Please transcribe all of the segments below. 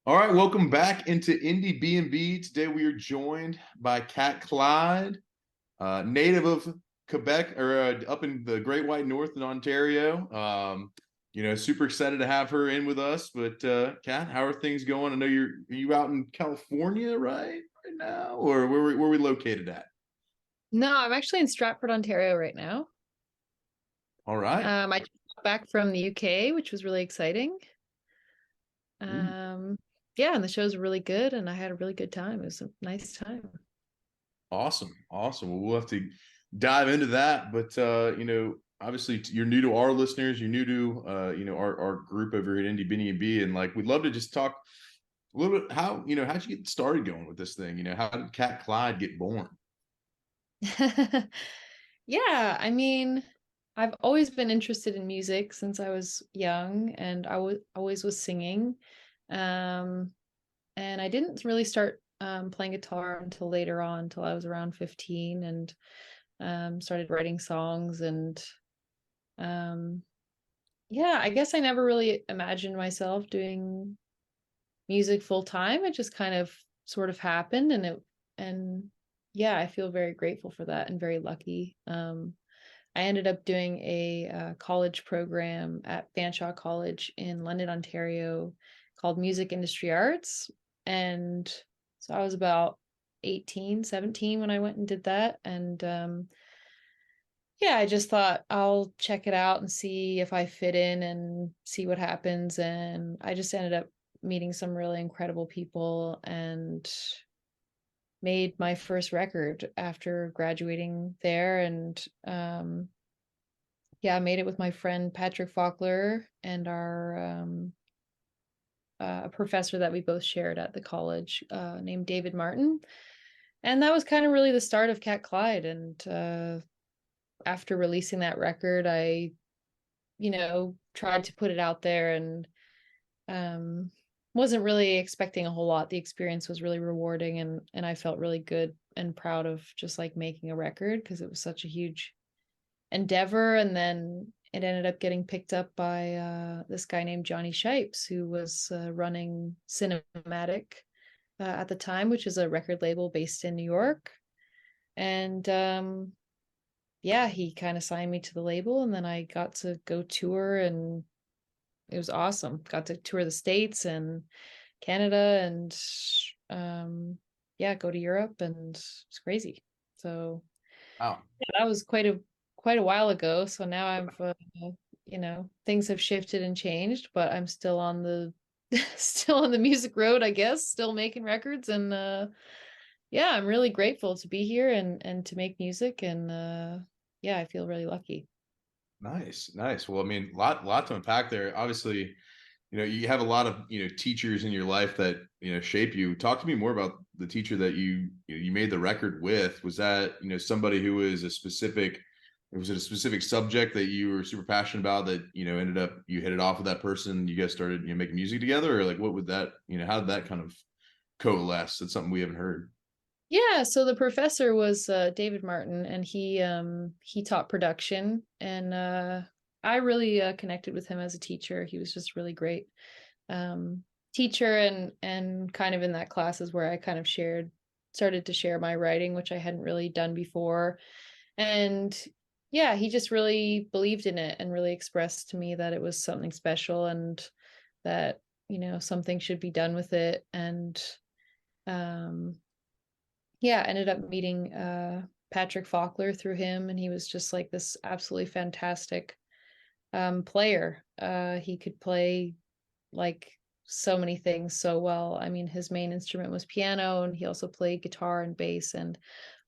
All right, welcome back into Indie B&B. Today we are joined by Cat Clyde, native of Quebec or up in the Great White North in Ontario. Super excited to have her in with us. But Cat, how are things going? I know are you out in California right now, or where we located at? No, I'm actually in Stratford, Ontario right now. All right. I just got back from the UK, which was really exciting. Ooh, Um, yeah, and the show's really good, and I had a really good time. It was a nice time. awesome. Well, we'll have to dive into that. But obviously you're new to our listeners, you're new to our group over here at Indie B&B, and like we'd love to just talk a little bit how how'd you get started going with this thing? How did Cat Clyde get born? Yeah, I mean, I've always been interested in music since I was young, and I was always was singing. Um, and I didn't really start playing guitar until later on, until I was around 15, and started writing songs and um yeah, I guess I never really imagined myself doing music full time. It just kind of sort of happened and yeah, I feel very grateful for that and very lucky. I ended up doing a college program at Fanshawe College in London, Ontario called Music Industry Arts. And so I was about 18, 17 when I went and did that. And yeah, I just thought I'll check it out and see if I fit in and see what happens. And I just ended up meeting some really incredible people and made my first record after graduating there. And yeah, I made it with my friend Patrick Faulkner and our a professor that we both shared at the college named David Martin. And that was kind of really the start of Cat Clyde. And after releasing that record, I tried to put it out there and um, wasn't really expecting a whole lot. The experience was really rewarding and I felt really good and proud of just like making a record because it was such a huge endeavor. And then it ended up getting picked up by this guy named Johnny Shipes, who was running Cinematic at the time, which is a record label based in New York. And yeah, he kind of signed me to the label, and then I got to go tour, and it was awesome. Got to tour the States and Canada and yeah, go to Europe, and it's crazy. So Wow. yeah, that was quite a while ago. So now I've things have shifted and changed, but I'm still on the still on the music road, I guess, still making records and yeah, I'm really grateful to be here and to make music and yeah, I feel really lucky. Nice. Well, I mean, lot to unpack there. Obviously, you have a lot of teachers in your life that shape you. Talk to me more about the teacher that you made the record with. Was that somebody who was a specific, was it a specific subject that you were super passionate about that ended up you hit it off with that person, you guys started making music together, or like what would that how did that kind of coalesce? That's something we haven't heard. Yeah, so the professor was David Martin, and he taught production, and I really connected with him as a teacher. He was just really great teacher, and kind of in that class is where I kind of started to share my writing, which I hadn't really done before. And yeah, he just really believed in it and really expressed to me that it was something special and that something should be done with it. And um yeah, I ended up meeting Patrick Faulkner through him, and he was just like this absolutely fantastic player. He could play like so many things so well. I mean, his main instrument was piano, and he also played guitar and bass, and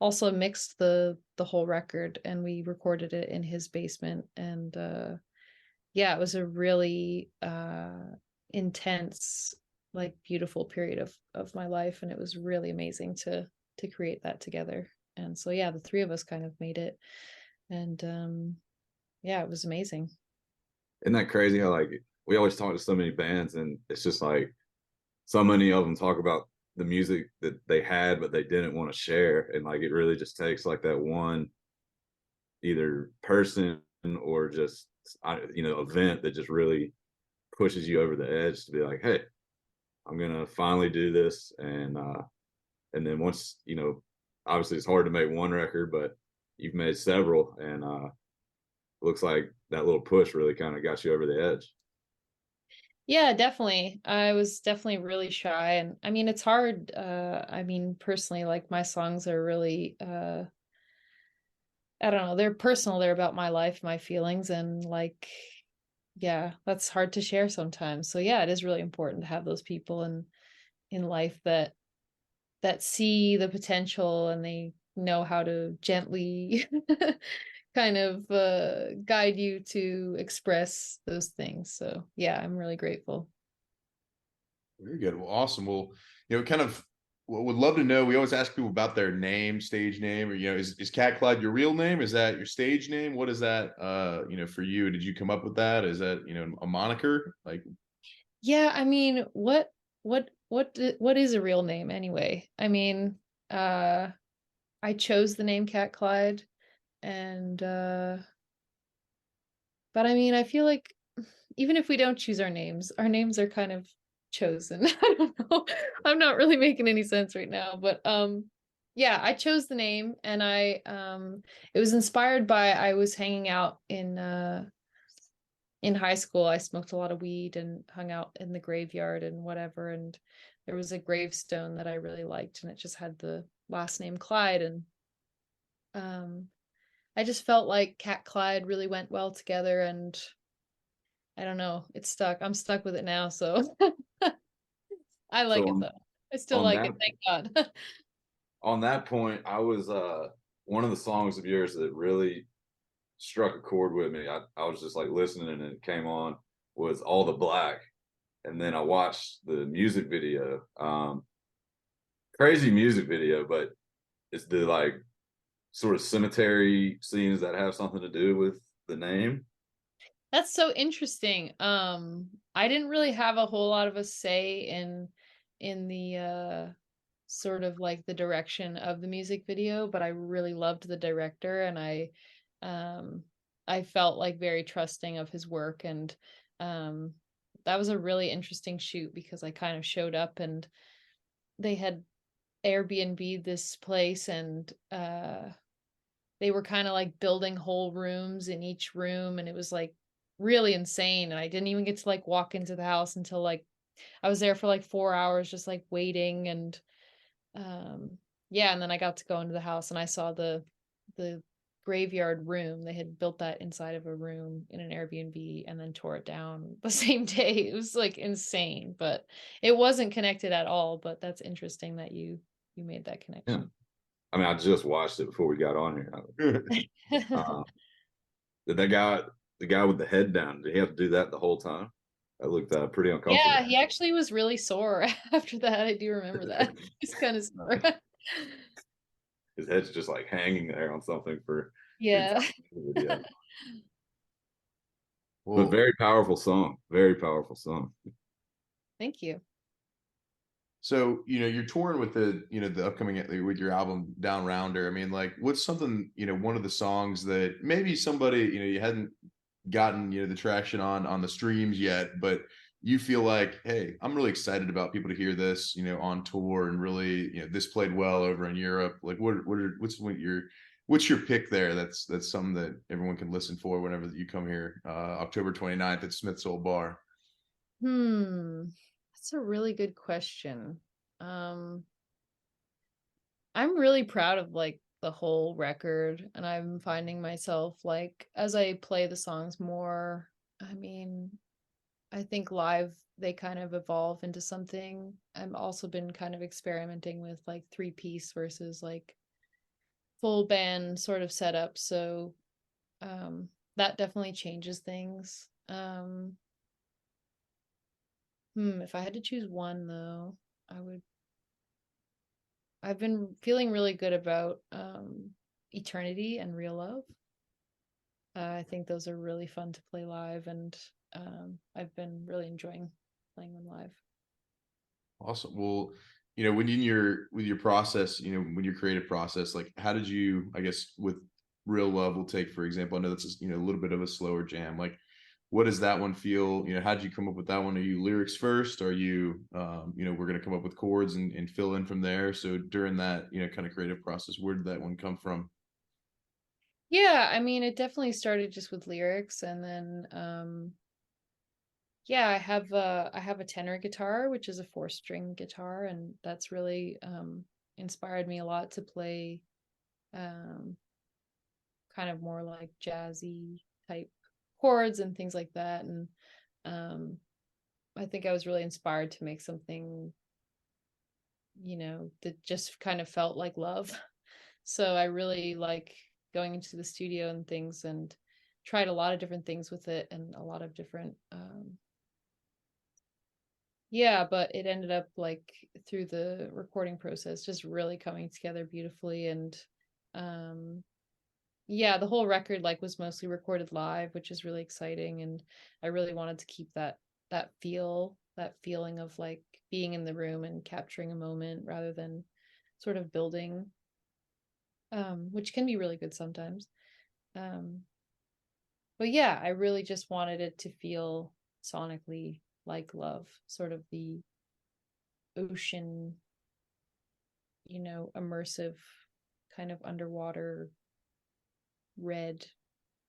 also mixed the whole record. And we recorded it in his basement. And yeah, it was a really intense, like beautiful period of my life, and it was really amazing to create that together. And so yeah, the three of us kind of made it, and yeah, it was amazing. Isn't that crazy how like we always talk to so many bands and it's just like so many of them talk about the music that they had but they didn't want to share and like it really just takes like that one either person or just event that just really pushes you over the edge to be like, hey, I'm gonna finally do this. And then once, obviously it's hard to make one record, but you've made several, and looks like that little push really kind of got you over the edge. Yeah, definitely. I was definitely really shy, and I mean it's hard. I mean personally, like my songs are really I don't know, they're personal, they're about my life, my feelings, and like yeah, that's hard to share sometimes. So yeah, it is really important to have those people in life that see the potential and they know how to gently kind of guide you to express those things. So yeah, I'm really grateful. Very good. Well, awesome. Well, kind of would love to know. We always ask people about their name, stage name, or is Cat Clyde your real name? Is that your stage name? What is that? For you, did you come up with that? Is that a moniker? Like, Yeah, I mean, what is a real name anyway? I mean, uh I chose the name Cat Clyde, and but I mean, I feel like even if we don't choose our names are kind of chosen. I don't know. I'm not really making any sense right now, but yeah, I chose the name, and it was inspired by I was hanging out in high school. I smoked a lot of weed and hung out in the graveyard and whatever, and there was a gravestone that I really liked, and it just had the last name Clyde, and um I just felt like Cat Clyde really went well together, and I don't know, it's stuck. I'm stuck with it now, so I like So it though. I still on like that it, thank God. on that point, I was one of the songs of yours that really struck a chord with me. I was just like listening and it came on was All the Black. And then I watched the music video. Crazy music video, but it's the like sort of cemetery scenes that have something to do with the name. That's so interesting. I didn't really have a whole lot of a say in the sort of like the direction of the music video, but I really loved the director, and um I felt like very trusting of his work, and um that was a really interesting shoot because I kind of showed up and they had Airbnb this place, and they were kind of like building whole rooms in each room, and it was like really insane, and I didn't even get to like walk into the house until like I was there for like 4 hours just like waiting, and um yeah, and then I got to go into the house and I saw the graveyard room. They had built that inside of a room in an Airbnb and then tore it down the same day. It was like insane, but it wasn't connected at all. But that's interesting that you made that Yeah. connection. I mean, I just watched it before we got on here. Uh, did that guy, the guy with the head down, did he have to do that the whole time? That looked pretty uncomfortable. Yeah, he actually was really sore after that. I do remember that. He's kind of sore. His head's just like hanging there on something for the Yeah. entire video. But well, very powerful song. Very powerful song. Thank you. so you're touring with the upcoming with your album Down Rounder. I mean, like, what's something one of the songs that maybe somebody you hadn't gotten the traction on the streams yet, but you feel like, hey, I'm really excited about people to hear this on tour, and really this played well over in Europe. Like, what's your pick there? That's something that everyone can listen for whenever you come here, October 29th at Smith's Old Bar. That's a really good question. Um, I'm really proud of like the whole record, and I'm finding myself like as I play the songs more, I mean, I think live they kind of evolve into something. I've also been kind of experimenting with like three-piece versus like full band sort of setup. So that definitely changes things. If I had to choose one though, I've been feeling really good about Eternity and Real Love. I think those are really fun to play live, and I've been really enjoying playing them live. Awesome. Well, when in with your process, when your creative process, like, how did you, I guess, with Real Love, will take, for example, I know that's a little bit of a slower jam. Like, what does that one feel? How did you come up with that one? Are you lyrics first? Are you, we're going to come up with chords and fill in from there? So during that, kind of creative process, where did that one come from? Yeah, I mean, it definitely started just with lyrics, and then yeah, I have a tenor guitar, which is a 4-string guitar, and that's really inspired me a lot to play um kind of more like jazzy type chords and things like that. And um I think I was really inspired to make something, that just kind of felt like love. So I really like going into the studio and things, and tried a lot of different things with it, and a lot of different yeah, but it ended up like through the recording process just really coming together beautifully. And um yeah, the whole record like was mostly recorded live, which is really exciting, and I really wanted to keep that feeling of like being in the room and capturing a moment rather than sort of building, which can be really good sometimes. Um but yeah, I really just wanted it to feel sonically like love, sort of the ocean, immersive kind of underwater red.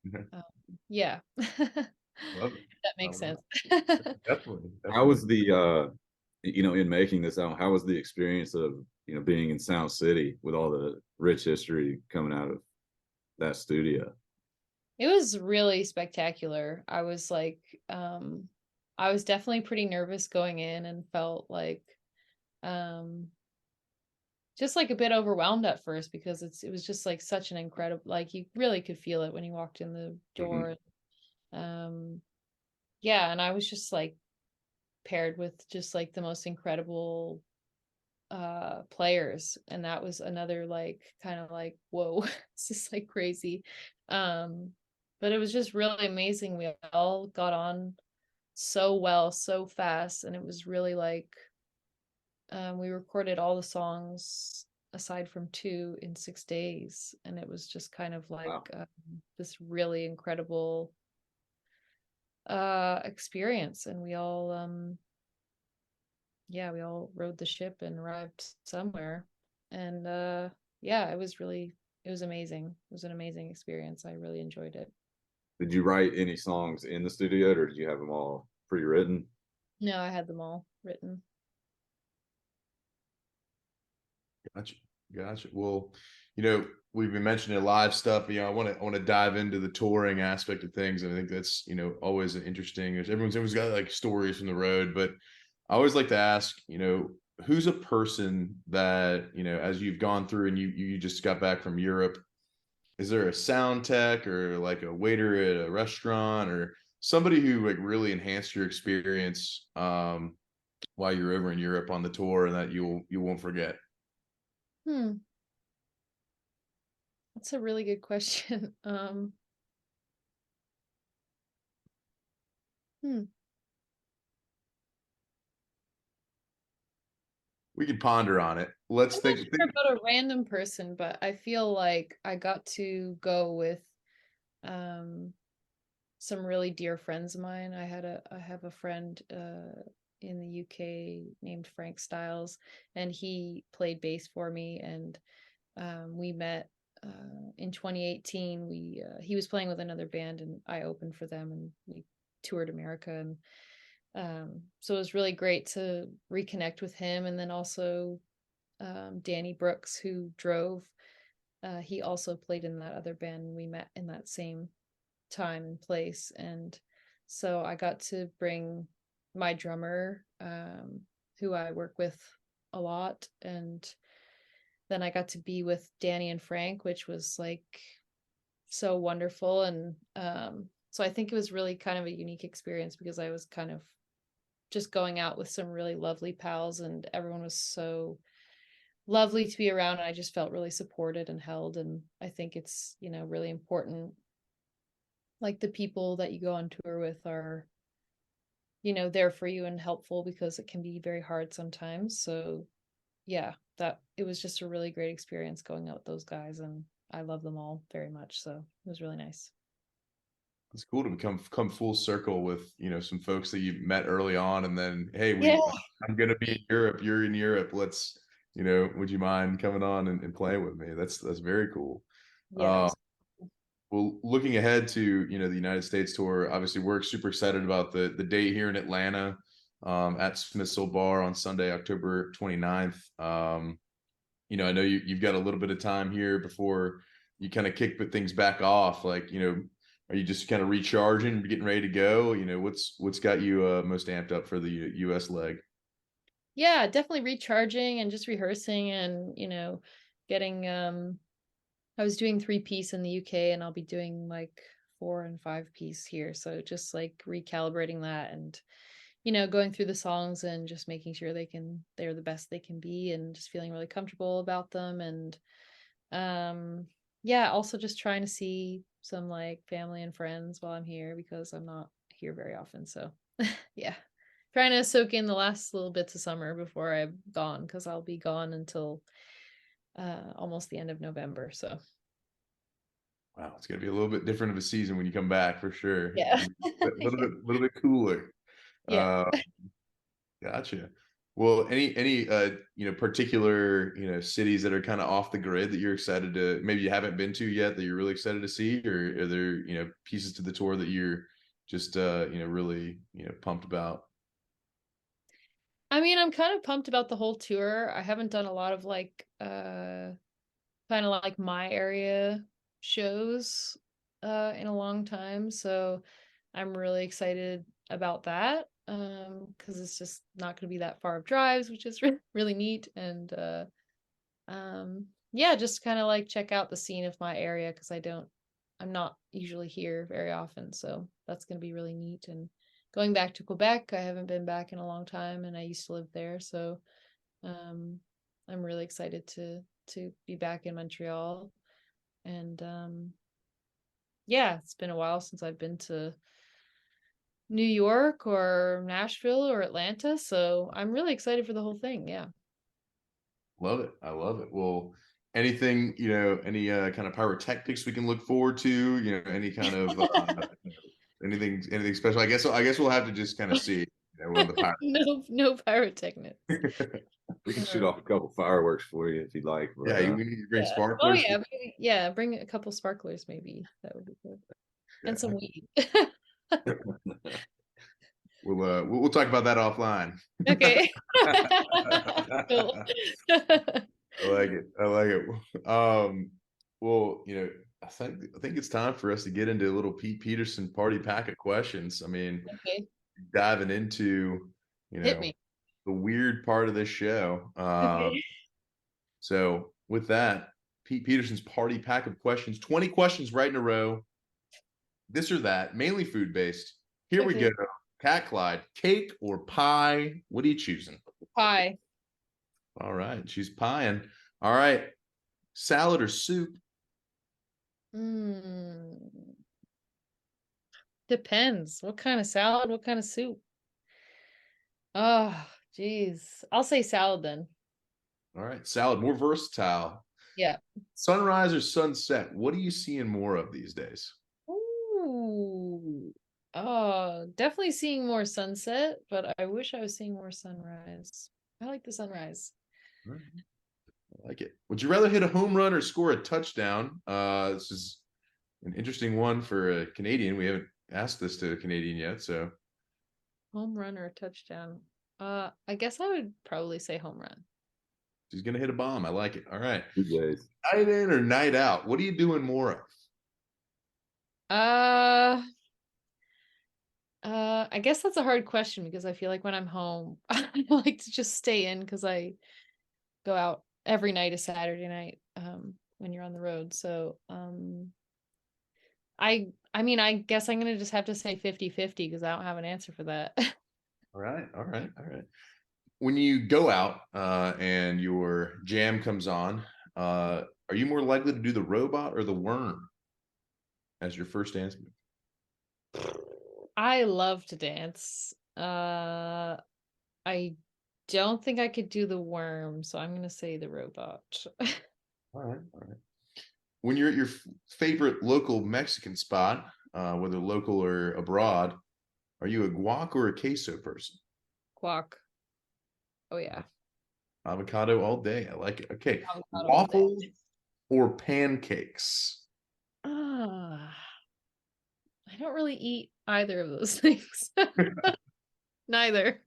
Mhm. um, yeah. Love it. That I makes love sense. it. Definitely, How definitely. was the in making this album, how was the experience of being in Sound City with all the rich history coming out of that studio? It was really spectacular. Um I was definitely pretty nervous going in, and felt like um just like a bit overwhelmed at first, because it was just like such an incredible, like you really could feel it when you walked in the Hmm. door. Um yeah, and I was just like paired with just like the most incredible players, and that was another like kind of like whoa, this is like crazy. um but it was just really amazing. We all got on so well, so fast, and it was really like we recorded all the songs aside from two in 6 days, and it was just kind of like Wow. this really incredible experience. And we all yeah, we all rode the ship and arrived somewhere. And yeah, it was amazing. It was an amazing experience. I really enjoyed it. Did you write any songs in the studio, or did you have them all pre-written? No, I had them all written. Gotcha. Gotcha. Well, we've been mentioning live stuff. I want to dive into the touring aspect of things. And I think that's, always an interesting. Everyone's got like stories from the road, but I always like to ask, who's a person that, as you've gone through and you just got back from Europe, is there a sound tech or like a waiter at a restaurant or somebody who like really enhanced your experience while you're over in Europe on the tour and that you won't forget? Hmm, that's a really good question. Hmm. We could ponder on it. Let's I'm not think. sure about a random person, but I feel like I got to go with um some really dear friends of mine. I have a friend in the UK named Frank Styles, and he played bass for me. And we met in 2018. We He was playing with another band, and I opened for them, and we toured America. And so it was really great to reconnect with him. And then also Danny Brooks, who drove. He also played in that other band. We met in that same time and place. And so I got to bring my drummer, who I work with a lot. And then I got to be with Danny and Frank, which was like so wonderful. And so I think it was really kind of a unique experience, because I was kind of just going out with some really lovely pals, and everyone was so lovely to be around. And I just felt really supported and held. And I think it's, really important, like the people that you go on tour with are, there for you and helpful, because it can be very hard sometimes. So yeah, that it was just a really great experience going out with those guys, and I love them all very much. So it was really nice. It's cool to come full circle with, some folks that you met early on, and then, hey, Yeah. I'm gonna be in Europe, you're in Europe. Let's, would you mind coming on and playing with me? That's very cool. Yeah, it Uh, was. well, looking ahead to, the United States tour, obviously we're super excited about the date here in Atlanta, at Smith Soul Bar on Sunday, October 29th. I know you've got a little bit of time here before you kind of kick things back off. Like, are you just kind of recharging, getting ready to go? What's got you most amped up for the US leg? Yeah, definitely recharging and just rehearsing and, getting I was doing 3-piece in the UK and I'll be doing like 4 and 5-piece here. So just like recalibrating that and, going through the songs and just making sure they're the best they can be and just feeling really comfortable about them. And yeah, also just trying to see some like family and friends while I'm here because I'm not here very often. So yeah. Trying to soak in the last little bits of summer before I'm gone because I'll be gone until almost the end of November. So Wow, it's gonna be a little bit different of a season when you come back for sure. yeah. A little Yeah. bit cooler. Yeah. Uh, Gotcha. Well, any particular, cities that are kind of off the grid that you're excited to, maybe you haven't been to yet, that you're really excited to see, or are there, pieces to the tour that you're just really, pumped about? I mean, I'm kind of pumped about the whole tour. I haven't done a lot of like kind of like my area shows in a long time, so I'm really excited about that because it's just not going to be that far of drives, which is really neat. And yeah, just kind of like check out the scene of my area because I'm not usually here very often, so that's going to be really neat. And going back to Quebec, I haven't been back in a long time and I used to live there, so um I'm really excited to be back in Montreal. And yeah, it's been a while since I've been to New York or Nashville or Atlanta, so I'm really excited for the whole thing. Yeah. Love it. I love it. Well, anything, any kind of pyrotechnics we can look forward to, any kind of anything special. I guess we'll have to just kind of see, what the pyro. No pyrotechnics. We can shoot Uh, off a couple fireworks for you if you'd like. But Yeah, we need to bring yeah. Oh sparklers. yeah, yeah, bring a couple sparklers maybe. That would be good. And some Yeah. weed. We'll talk about that offline. Okay. Cool. I like it. I like it. Well, I think it's time for us to get into a little Pete Peterson party pack of questions. I mean, Okay, diving into, hit me. the weird part of this show. Okay. So with that, Pete Peterson's party pack of questions, 20 questions right in a row, this or that, mainly food based. Here we go. Okay. Cat Clyde, cake or pie? What are you choosing? Pie. All right, she's pieing. All right, salad or soup? Mm, depends. What kind of salad? What kind of soup? Oh, geez. I'll say salad then. All right, salad, more versatile. Yeah. Sunrise or sunset? What are you seeing more of these days? Ooh. Oh, definitely seeing more sunset, but I wish I was seeing more sunrise. I like the sunrise. All right, I like it. Would you rather hit a home run or score a touchdown? This is an interesting one for a Canadian. We haven't asked this to a Canadian yet, so Home run or a touchdown? I guess I would probably say home run. she's gonna hit a bomb. I like it. All right. good days. Night in or night out? What are you doing more of? Uh, I guess that's a hard question because I feel like when I'm home, I like to just stay in because I go out every night is Saturday night, when you're on the road. So, I mean, I guess I'm gonna just have to say 50-50 because I don't have an answer for that. All right, all right, all right. When you go out and your jam comes on, are you more likely to do the robot or the worm as your first dance move? I love to dance. I don't think I could do the worm, so I'm gonna say the robot. All right, all right. When you're at your favorite local Mexican spot, whether local or abroad. Are you a guac or a queso person? Guac. Oh yeah. Avocado all day. I like it. Okay. Avocado all day. Waffles or pancakes? Ah, I don't really eat either of those things. Neither.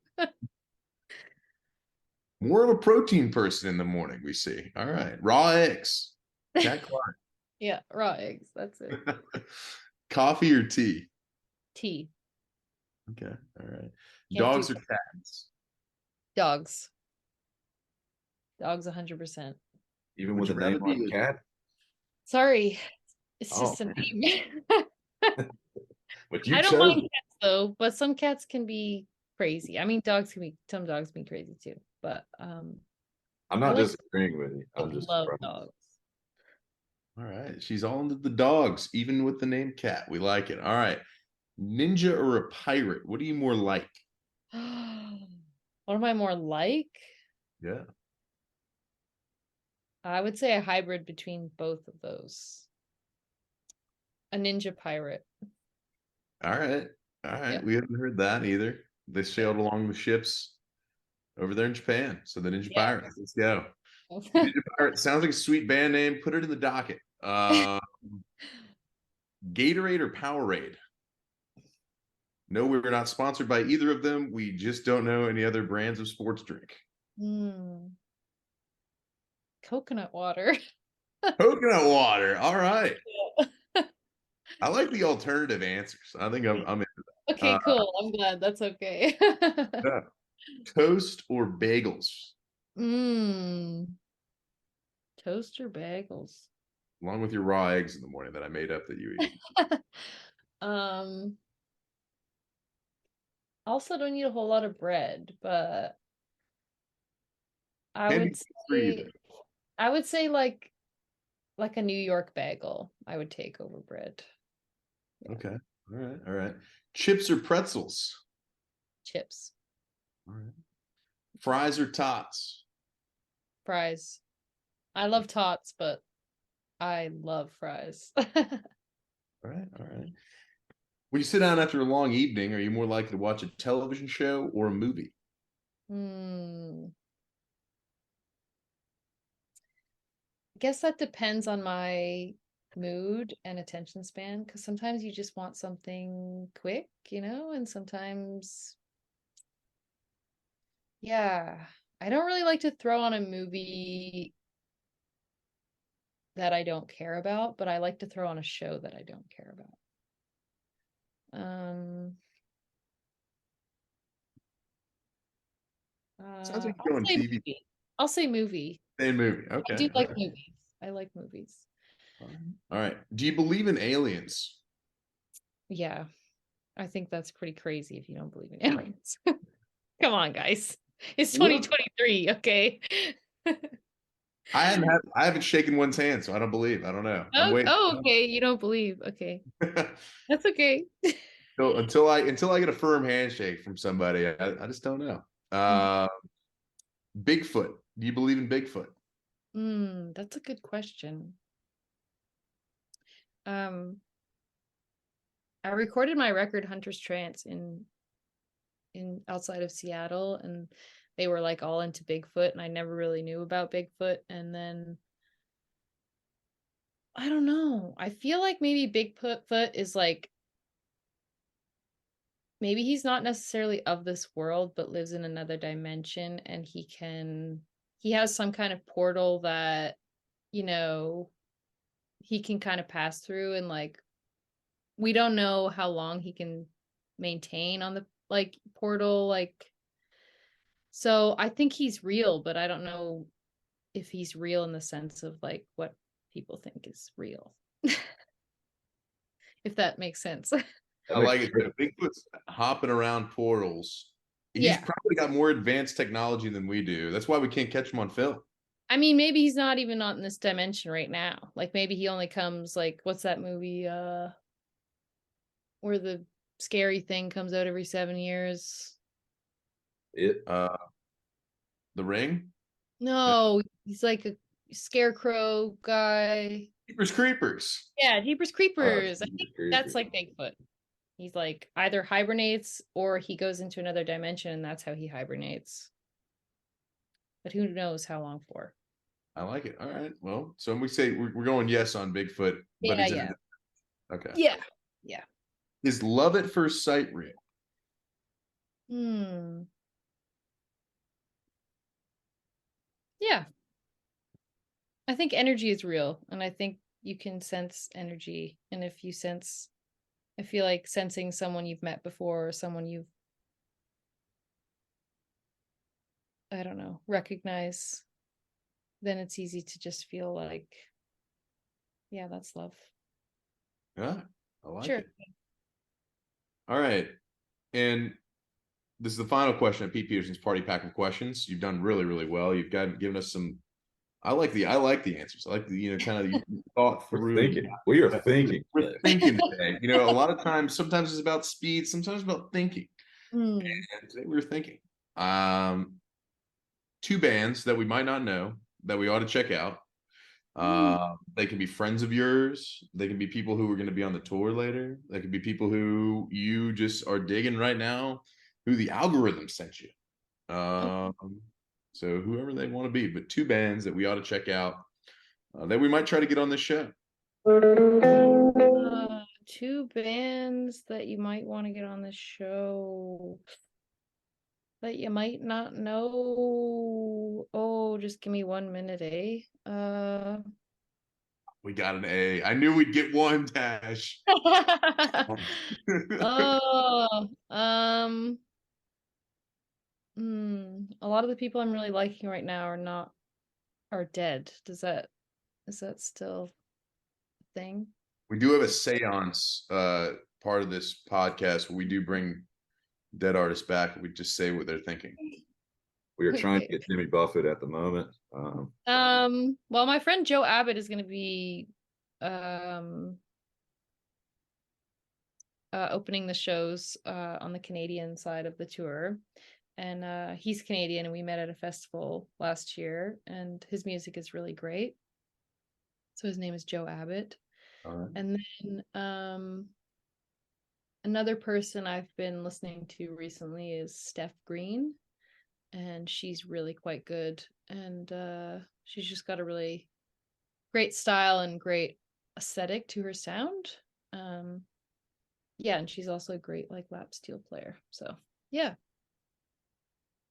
More of a protein person in the morning, we see. All right. Raw eggs. Cat Clyde. Yeah, raw eggs. That's it. Coffee or tea? Tea. Okay. All right. Can't Dogs do or cats? dogs. Dogs 100%. Even Would with you a rather name like be Cat. Sorry. It's Oh, just a name. but you I don't chose mind it. cats though, but some cats can be crazy. I mean, some dogs can be crazy too. But I'm I not like disagreeing with you. I I'm just love dogs. All right. She's all into the dogs, even with the name Cat. We like it. All right. Ninja or a pirate? What are you more like? What am I more like? Yeah. I would say a hybrid between both of those. A ninja pirate. All right. All right. Yeah. We haven't heard that either. They sailed along the ships over there in Japan. So the Ninja Yeah. Pirates. Let's go. Ninja Pirate sounds like a sweet band name. Put it in the docket. Gatorade or Powerade? No, we're not sponsored by either of them. We just don't know any other brands of sports drink. Coconut water. Coconut water. All right. Yeah. I like the alternative answers. I think I'm into that. Okay, cool. I'm glad. That's okay. Yeah. Toast or bagels? mm. Toast or bagels? Along with your raw eggs in the morning that I made up that you eat. um Also don't eat a whole lot of bread, but I Candy would free say either. like a New York bagel I would take over bread. Yeah. Okay. All right. All right. Chips or pretzels? Chips. All right. Fries or tots? Fries. I love tots, but I love fries. All right. All right. When you sit down after a long evening, are you more likely to watch a television show or a movie? I guess that depends on my mood and attention span, because sometimes you just want something quick, and sometimes, yeah, I don't really like to throw on a movie that I don't care about, but I like to throw on a show that I don't care about. Sounds like I'll you're on say TV. movie. I'll say movie. Same movie. I Okay. do All like right. movies. I like movies. All right. Do you believe in aliens? Yeah, I think that's pretty crazy if you don't believe in aliens. Come on, guys. It's What? 2023, okay? I haven't shaken one's hand, so I don't believe. I don't know. I'm waiting. Okay. You don't believe. Okay. That's okay. So until I get a firm handshake from somebody, I just don't know. Bigfoot. Do you believe in Bigfoot? That's a good question. I recorded my record Hunter's Trance in outside of Seattle, and they were like all into Bigfoot, and I never really knew about Bigfoot. And then I don't know. I feel like maybe Bigfoot is like, maybe he's not necessarily of this world, but lives in another dimension, and he has some kind of portal that, he can kind of pass through, and like we don't know how long he can maintain on the like portal, like, so I think he's real, but I don't know if he's real in the sense of like what people think is real. If that makes sense. I like it. Bigfoot's hopping around portals. He's Yeah. probably got more advanced technology than we do. That's why we can't catch him on film. I mean, maybe he's not even not in this dimension right now. Like maybe he only comes, like, what's that movie where the scary thing comes out every 7 years? It. The Ring. No, he's like scarecrow guy. Jeepers Creepers. Yeah, Jeepers Creepers. I Jeepers think Creepers. that's like Bigfoot. He's like either hibernates or he goes into another dimension and that's how he hibernates. But who knows how long for. I like it. All right. Well, so we say we're going yes on Bigfoot, but Yeah, he's yeah. okay. Yeah. Yeah. Is love at first sight real? Yeah. I think energy is real, and I think you can sense energy. And if you sense, I feel like sensing someone you've met before or someone you've, I don't know, recognize, then it's easy to just feel like, yeah, that's love. Yeah, I like Sure. it. All right. And this is the final question of Pete Peterson's party pack of questions. You've done really, really well. You've given us some. I like the answers. I like the kind of you thought through. We are thinking. We're thinking today. A lot of times, sometimes it's about speed, sometimes about thinking. And today we were thinking. 2 bands that we might not know that we ought to check out. They can be friends of yours. They can be people who are going to be on the tour later. They can be people who you just are digging right now, who the algorithm sent you. So whoever they want to be, but 2 bands that we ought to check out that we might try to get on this show. 2 bands that you might want to get on the show that you might not know. Oh, just give me 1 minute, eh? We got an A. I knew we'd get one, Tash. Oh, a lot of the people I'm really liking right now are dead. Is that still a thing? We do have a seance part of this podcast where we do bring dead artists back. We just say what they're thinking. We are trying to get Jimmy Buffett at the moment. Well, my friend Joe Abbott is going to be opening the shows on the Canadian side of the tour, and he's Canadian, and we met at a festival last year, and his music is really great. So his name is Joe Abbott. All right. And then another person I've been listening to recently is Steph Green, and she's really quite good, and she's just got a really great style and great aesthetic to her sound. Yeah, and she's also a great lap steel player. So yeah.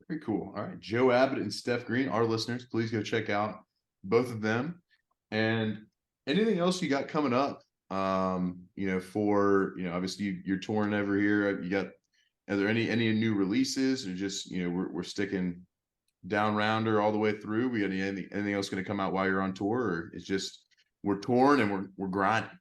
Very cool. All right. Joe Abbott and Steph Green, our listeners, please go check out both of them. And anything else you got coming up? For obviously you're touring over here. Are there any new releases, or just we're sticking down rounder all the way through? We got anything else going to come out while you're on tour, or it's just we're touring and we're grinding?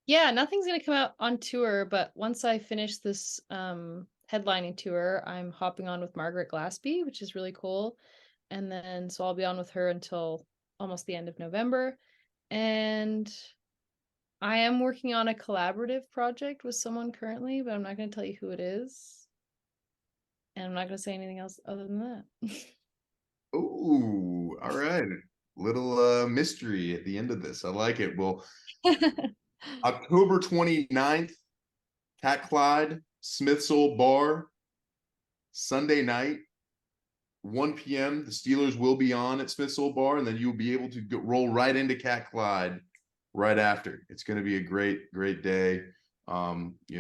Yeah, nothing's going to come out on tour, but once I finish this headlining tour, I'm hopping on with Margaret Glaspie, which is really cool. And then so I'll be on with her until almost the end of November. And I am working on a collaborative project with someone currently, but I'm not going to tell you who it is. And I'm not going to say anything else other than that. Oh, all right. Little mystery at the end of this. I like it. Well, October 29th, Cat Clyde, Smith's Old Bar, Sunday night, 1 p.m. The Steelers will be on at Smith's Old Bar, and then you'll be able to roll right into Cat Clyde right after. It's going to be a great, great day.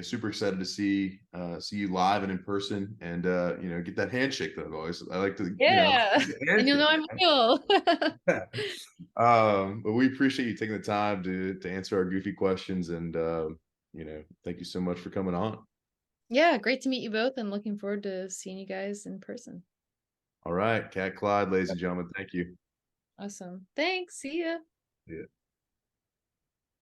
Super excited to see you live and in person, and get that handshake that I like to. And you'll know I'm real. But we appreciate you taking the time to answer our goofy questions, and thank you so much for coming on. Yeah, great to meet you both, and looking forward to seeing you guys in person. All right, Cat Clyde, ladies and gentlemen, thank you. Awesome. Thanks. See ya. Yeah.